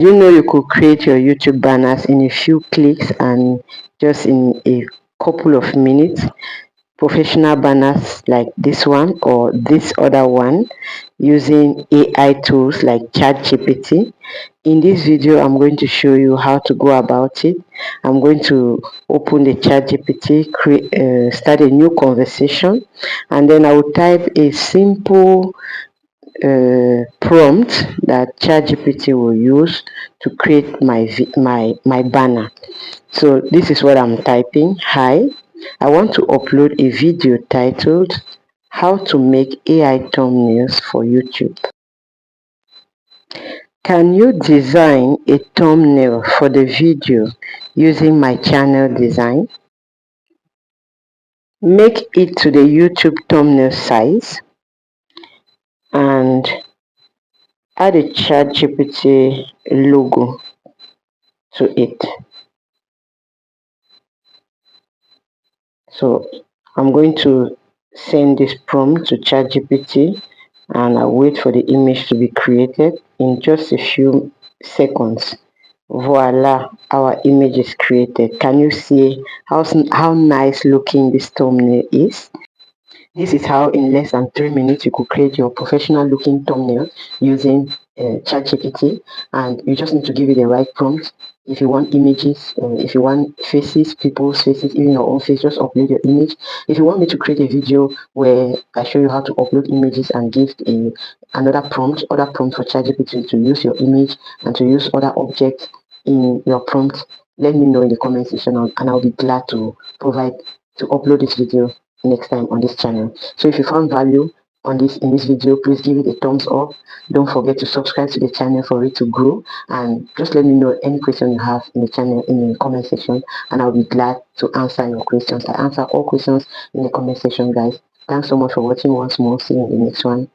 You know you could create your YouTube banners in a few clicks and just in a couple of minutes. Professional banners like this one or this other one using AI tools like ChatGPT. In this video, I'm going to show you how to go about it. I'm going to open the ChatGPT, start a new conversation, and then I will type a simple prompt that ChatGPT will use to create my banner. So this is what I'm typing. Hi, I want to upload a video titled "How to Make AI Thumbnails for YouTube." Can you design a thumbnail for the video using my channel design? Make it to the YouTube thumbnail size and add a ChatGPT logo to it. So I'm going to send this prompt to ChatGPT and I'll wait for the image to be created in just a few seconds. Voila, our image is created. Can you see how nice looking this thumbnail is? This is how in less than 3 minutes you could create your professional looking thumbnail using ChatGPT, and you just need to give it the right prompt. If you want images, if you want faces, people's faces, even your own face, just upload your image. If you want me to create a video where I show you how to upload images and give other prompt for ChatGPT to use your image and to use other objects in your prompt, let me know in the comment section and I'll be glad to upload this video next time on this channel. So if you found value in this video, please give it a thumbs up. Don't forget to subscribe to the channel for it to grow, and just let me know any question you have in the channel in the comment section and I'll be glad to answer your questions. I answer all questions in the comment section, guys. Thanks so much for watching once more. See you in the next one.